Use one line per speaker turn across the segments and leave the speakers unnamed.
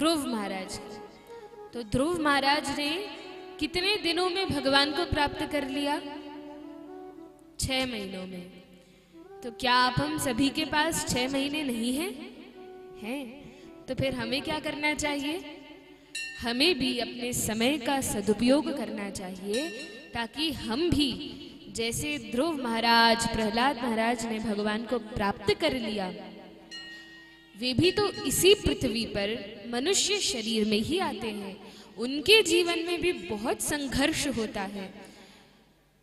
ध्रुव महाराज। तो ध्रुव महाराज ने कितने दिनों में भगवान को प्राप्त कर लिया? 6 महीनों में। तो क्या आप हम सभी के पास 6 महीने नहीं हैं? हैं। तो फिर हमें क्या करना चाहिए? हमें भी अपने समय का सदुपयोग करना चाहिए, ताकि हम भी जैसे ध्रुव महाराज, प्रहलाद महाराज ने भगवान को प्राप्त कर लिया, वे भी तो इसी पृथ्वी पर मनुष्य शरीर में ही आते हैं। उनके जीवन में भी बहुत संघर्ष होता है,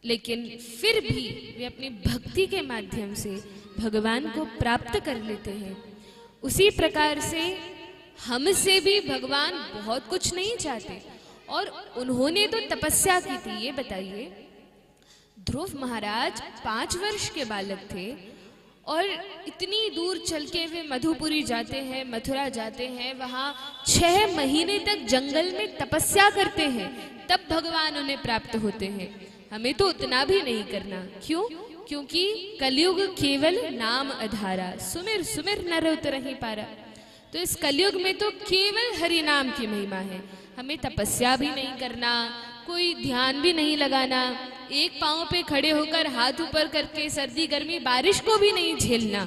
लेकिन फिर भी वे अपनी भक्ति के माध्यम से भगवान को प्राप्त कर लेते हैं। उसी प्रकार से हमसे भी भगवान बहुत कुछ नहीं चाहते, और उन्होंने तो तपस्या की थी। ये बताइए, ध्रुव महाराज 5 वर्ष के बालक थे और इतनी दूर चल के वे मधुपुरी जाते हैं, मथुरा जाते हैं, वहाँ 6 महीने तक जंगल में तपस्या करते हैं, तब भगवान उन्हें प्राप्त होते हैं। हमें तो उतना भी नहीं करना। क्यों? क्योंकि कलयुग केवल नाम आधारा, सुमिर सुमिर नर उतरहि पारा। तो इस कलयुग में तो केवल हरि नाम की महिमा है। हमें तपस्या भी नहीं करना, कोई ध्यान भी नहीं लगाना, एक पांव पे खड़े होकर हाथ ऊपर करके सर्दी गर्मी बारिश को भी नहीं झेलना।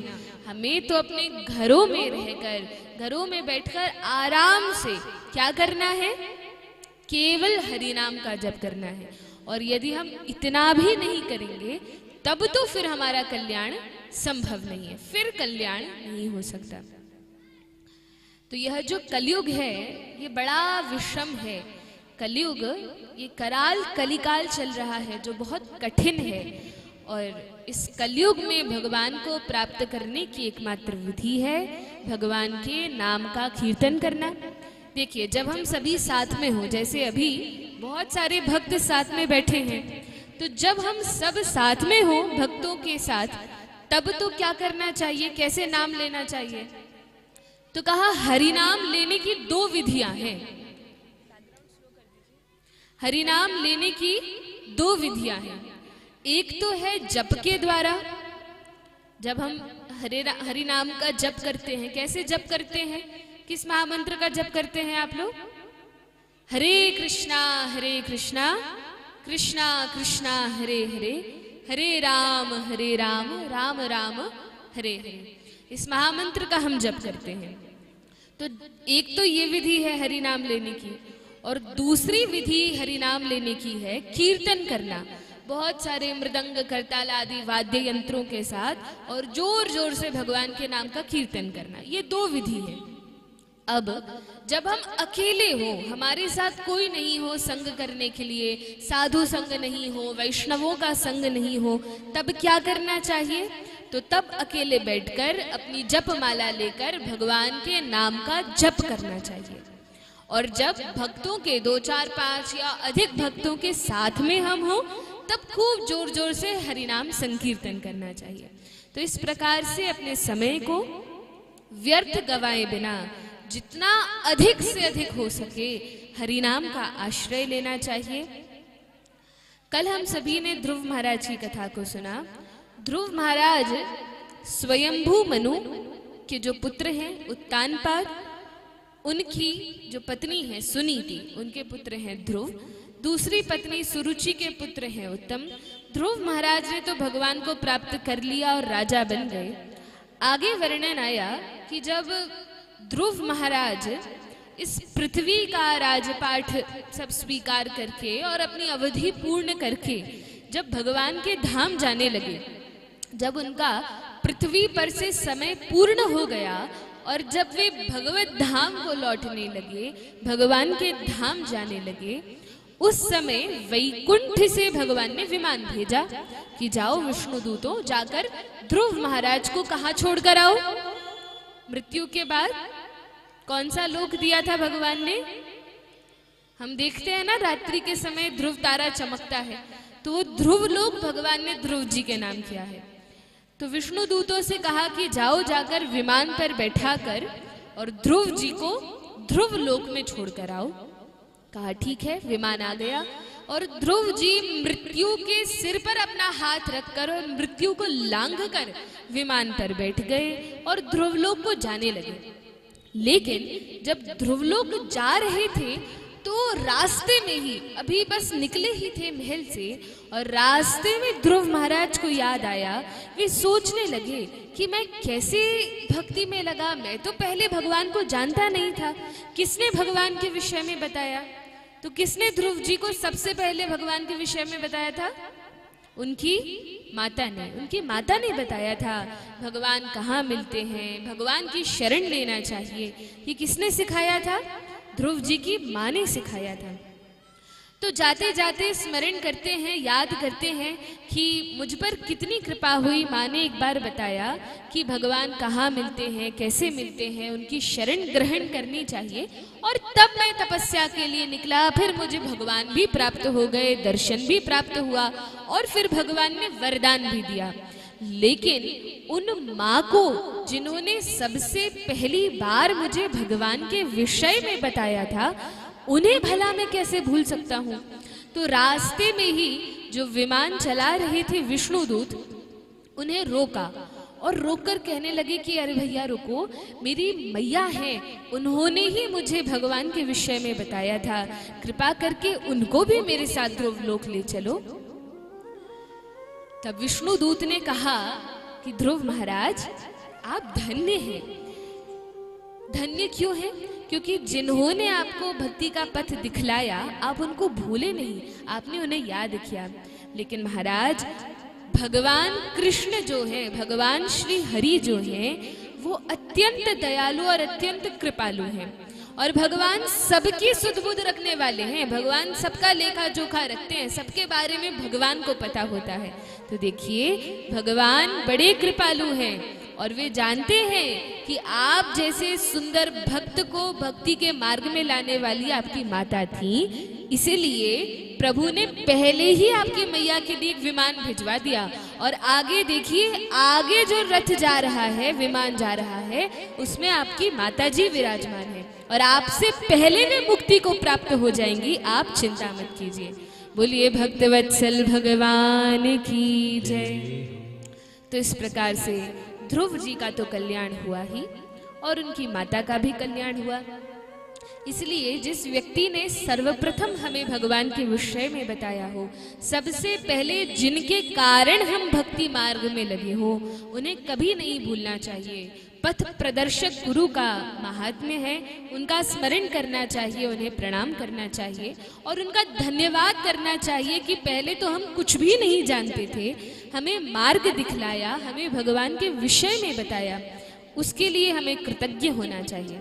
हमें तो अपने घरों में रहकर, घरों में बैठकर आराम से क्या करना है? केवल हरि नाम का जप करना है। और यदि हम इतना भी नहीं करेंगे, तब तो फिर हमारा कल्याण संभव नहीं है, फिर कल्याण नहीं हो सकता। तो यह जो कलयुग है, ये बड़ा विषम है। कलयुग, ये कराल कलिकाल चल रहा है, जो बहुत कठिन है। और इस कलयुग में भगवान को प्राप्त करने की एकमात्र विधि है भगवान के नाम का कीर्तन करना। देखिए, जब हम सभी साथ में हो, जैसे अभी बहुत सारे भक्त साथ में बैठे हैं, तो जब हम सब साथ में हो भक्तों के साथ, तब तो क्या करना चाहिए? कैसे नाम लेना चाहिए? तो कहा हरि नाम लेने की 2 विधियां हैं। हरि नाम लेने की 2 विधियां हैं। एक तो है जप के द्वारा। जब हम हरि नाम का जप करते हैं, कैसे जप करते हैं? किस महामंत्र का जप करते हैं आप लोग? हरे कृष्णा कृष्णा कृष्णा हरे हरे, हरे राम राम राम हरे हरे। इस महामंत्र का हम जप करते हैं। तो एक तो ये विधि है हरि नाम लेने की, और दूसरी विधि हरि नाम लेने की है कीर्तन करना। बहुत सारे मृदंग, करताल आदि वाद्य यंत्रों के साथ, और जोर जोर से भगवान के नाम का कीर्तन करना। ये 2 विधि है। अब जब हम अकेले हो, हमारे साथ कोई नहीं हो संग करने के लिए, साधु संग नहीं हो, वैष्णवों का संग नहीं हो, तब क्या करना चाहिए? तो तब अकेले बैठकर अपनी जप माला लेकर भगवान के नाम का जप करना चाहिए। और जब भक्तों के 2, 4, 5 या अधिक भक्तों के साथ में हम हो, तब खूब जोर जोर से हरिनाम संकीर्तन करना चाहिए। तो इस प्रकार से अपने समय को व्यर्थ गवाए बिना जितना अधिक से अधिक हो सके हरिनाम का आश्रय लेना चाहिए। कल हम सभी ने ध्रुव महाराज की कथा को सुना। ध्रुव महाराज स्वयंभू मनु के जो पुत्र हैं उत्तानपाद, उनकी जो पत्नी है सुनीति, उनके पुत्र हैं ध्रुव। दूसरी पत्नी सुरुचि के पुत्र हैं उत्तम। ध्रुव महाराज ने तो भगवान को प्राप्त कर लिया और राजा बन गए। आगे वर्णन आया कि जब ध्रुव महाराज इस पृथ्वी का राजपाठ सब स्वीकार करके और अपनी अवधि पूर्ण करके जब भगवान के धाम जाने लगे, जब उनका पृथ्वी पर से समय पूर्ण हो गया और जब वे भगवत धाम को लौटने लगे, भगवान के धाम जाने लगे, उस समय वैकुंठ से भगवान ने विमान भेजा कि जाओ विष्णुदूतों, जाकर ध्रुव महाराज को कहाँ छोड़कर आओ। मृत्यु के बाद कौन सा लोक दिया था भगवान ने? हम देखते हैं ना, रात्रि के समय ध्रुव तारा चमकता है, तो वो ध्रुव लोक भगवान ने ध्रुव जी के नाम किया है। तो विष्णु दूतों से कहा कि जाओ जाकर विमान पर बैठा कर और ध्रुव जी को ध्रुव लोक में छोड़कर आओ। कहा ठीक है। विमान आ गया और ध्रुव जी मृत्यु के सिर पर अपना हाथ रखकर और मृत्यु को लांघकर विमान पर बैठ गए और ध्रुवलोक को जाने लगे। लेकिन जब ध्रुवलोक जा रहे थे तो रास्ते में ही, अभी बस निकले ही थे महल से, और रास्ते में ध्रुव महाराज को याद आया। वे सोचने लगे कि मैं कैसे भक्ति में लगा, मैं तो पहले भगवान को जानता नहीं था, किसने भगवान के विषय में बताया? तो किसने ध्रुव जी को सबसे पहले भगवान के विषय में बताया था? उनकी माता ने। उनकी माता ने बताया था भगवान कहाँ मिलते हैं, भगवान की शरण लेना चाहिए। ये किसने सिखाया था? ध्रुव जी की माँ ने सिखाया था। तो जाते जाते स्मरण करते हैं, याद करते हैं कि मुझ पर कितनी कृपा हुई। माँ ने एक बार बताया कि भगवान कहाँ मिलते हैं, कैसे मिलते हैं, उनकी शरण ग्रहण करनी चाहिए। और तब मैं तपस्या के लिए निकला, फिर मुझे भगवान भी प्राप्त हो गए, दर्शन भी प्राप्त हुआ, और फिर भगवान ने वरदान भी दिया। लेकिन उन माँ को जिन्होंने सबसे पहली बार मुझे भगवान के विषय में बताया था, उन्हें भला मैं कैसे भूल सकता हूँ? तो रास्ते में ही जो विमान चला रहे थे विष्णुदूत, उन्हें रोका और रोककर कहने लगे कि अरे भैया रुको, मेरी मैया हैं, उन्होंने ही मुझे भगवान के विषय में बताया था, कृपा करके उनको भी मेरे साथ ध्रुवलोक ले चलो। तब विष्णुदूत ने कहा कि ध्रुव महाराज आप धन्य हैं। धन्य क्यों हैं? क्योंकि जिन्होंने आपको भक्ति का पथ दिखलाया आप उनको भूले नहीं, आपने उन्हें याद किया। लेकिन महाराज भगवान कृष्ण जो है, भगवान श्री हरि जो है, वो अत्यंत दयालु और अत्यंत कृपालु हैं, और भगवान सबकी सुध बुध रखने वाले हैं। भगवान सबका लेखा जोखा रखते हैं, सबके बारे में भगवान को पता होता है। तो देखिए भगवान बड़े कृपालु हैं, और वे जानते हैं कि आप जैसे सुंदर भक्त को भक्ति के मार्ग में लाने वाली आपकी माता थी, इसीलिए प्रभु ने पहले ही आपकी मैया के लिए एक विमान भिजवा दिया। और आगे देखिए, आगे जो रथ जा रहा है, विमान जा रहा है, उसमें आपकी माता जी विराजमान है, और आपसे पहले में मुक्ति को प्राप्त हो जाएंगी, आप चिंता मत कीजिए। बोलिए भक्तवत्सल भगवान की जय। तो इस प्रकार से ध्रुव जी का तो कल्याण हुआ ही, और उनकी माता का भी कल्याण हुआ। इसलिए जिस व्यक्ति ने सर्वप्रथम हमें भगवान के विषय में बताया हो, सबसे पहले जिनके कारण हम भक्ति मार्ग में लगे हो, उन्हें कभी नहीं भूलना चाहिए। पथ प्रदर्शक गुरु का महात्म्य है, उनका स्मरण करना चाहिए, उन्हें प्रणाम करना चाहिए, और उनका धन्यवाद करना चाहिए कि पहले तो हम कुछ भी नहीं जानते थे, हमें मार्ग दिखलाया, हमें भगवान के विषय में बताया, उसके लिए हमें कृतज्ञ होना चाहिए।